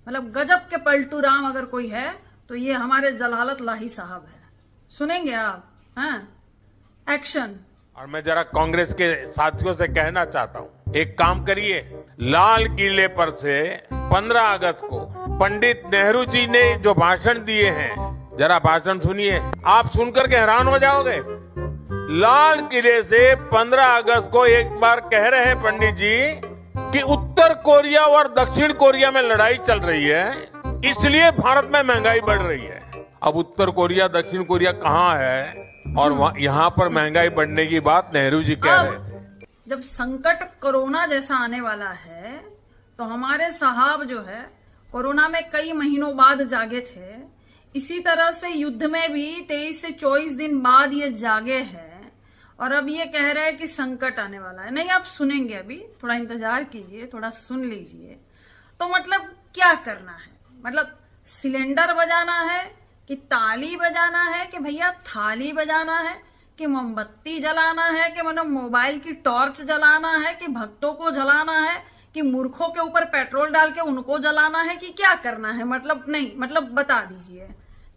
मतलब गजब के पलटू राम अगर कोई है तो ये हमारे जलालत लाही साहब है। सुनेंगे आप? हाँ, एक्शन। और मैं जरा कांग्रेस के साथियों से कहना चाहता हूँ, एक काम करिए, लाल किले पर से 15 अगस्त को पंडित नेहरू जी ने जो भाषण दिए हैं, जरा भाषण सुनिए, आप सुनकर के हैरान हो जाओगे। लाल किले से 15 अगस्त को एक बार कह रहे हैं पंडित जी कि उत्तर कोरिया और दक्षिण कोरिया में लड़ाई चल रही है, इसलिए भारत में महंगाई बढ़ रही है। अब उत्तर कोरिया दक्षिण कोरिया कहाँ है और यहाँ पर महंगाई बढ़ने की बात नेहरू जी कह रहे थे। जब संकट कोरोना जैसा आने वाला है तो हमारे साहब जो है कोरोना में कई महीनों बाद जागे थे, इसी तरह से युद्ध में भी 23 से 24 दिन बाद ये जागे हैं और अब ये कह रहे हैं कि संकट आने वाला है। नहीं, आप सुनेंगे, अभी थोड़ा इंतजार कीजिए, थोड़ा सुन लीजिए। तो मतलब क्या करना है? मतलब सिलेंडर बजाना है कि ताली बजाना है कि भैया थाली बजाना है कि मोमबत्ती जलाना है कि मतलब मोबाइल की टॉर्च जलाना है कि भक्तों को जलाना है कि मूर्खों के ऊपर पेट्रोल डाल के उनको जलाना है कि क्या करना है? मतलब नहीं, मतलब बता दीजिए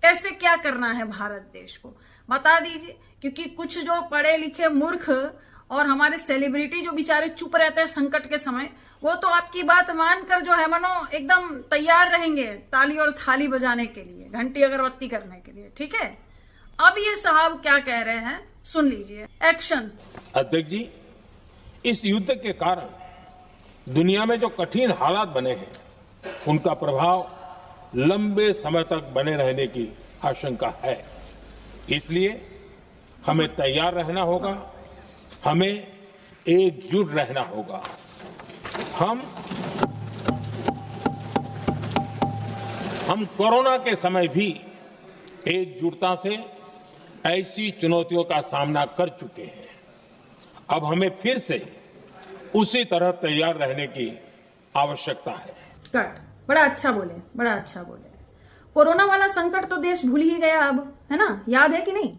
कैसे क्या करना है भारत देश को, बता दीजिए। क्योंकि कुछ जो पढ़े लिखे मूर्ख और हमारे सेलिब्रिटी जो बेचारे चुप रहते हैं संकट के समय, वो तो आपकी बात मानकर जो है मनो एकदम तैयार रहेंगे ताली और थाली बजाने के लिए, घंटी अगरबत्ती करने के लिए। ठीक है, अब ये साहब क्या कह रहे हैं सुन लीजिए, एक्शन। अध्यक्ष जी, इस युद्ध के कारण दुनिया में जो कठिन हालात बने हैं, उनका प्रभाव लंबे समय तक बने रहने की आशंका है। इसलिए हमें तैयार रहना होगा, हमें एकजुट रहना होगा। हम कोरोना के समय भी एकजुटता से ऐसी चुनौतियों का सामना कर चुके हैं। अब हमें फिर से उसी तरह तैयार रहने की आवश्यकता है। कट, बड़ा अच्छा बोले, बड़ा अच्छा बोले। कोरोना वाला संकट तो देश भूल ही गया अब, है ना? याद है कि नहीं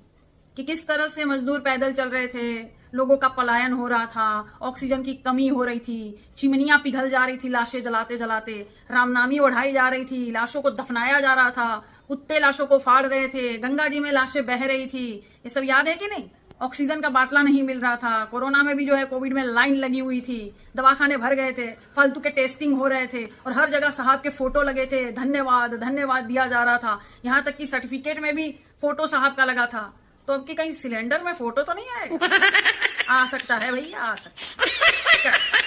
कि किस तरह से मजदूर पैदल चल रहे थे, लोगों का पलायन हो रहा था, ऑक्सीजन की कमी हो रही थी, चिमनियां पिघल जा रही थी लाशें जलाते जलाते, रामनामी ओढ़ाई जा रही थी, लाशों को दफनाया जा रहा था, कुत्ते लाशों को फाड़ रहे थे, गंगा जी में लाशें बह रही थी। ये सब याद है कि नहीं? ऑक्सीजन का बाटला नहीं मिल रहा था, कोरोना में भी जो है कोविड में लाइन लगी हुई थी, दवाखाने भर गए थे, फालतू के टेस्टिंग हो रहे थे और हर जगह साहब के फोटो लगे थे, धन्यवाद धन्यवाद दिया जा रहा था। यहाँ तक कि सर्टिफिकेट में भी फोटो साहब का लगा था। तो अब की कहीं सिलेंडर में फोटो तो नहीं आएगा? आ सकता है भैया, आ सकता है।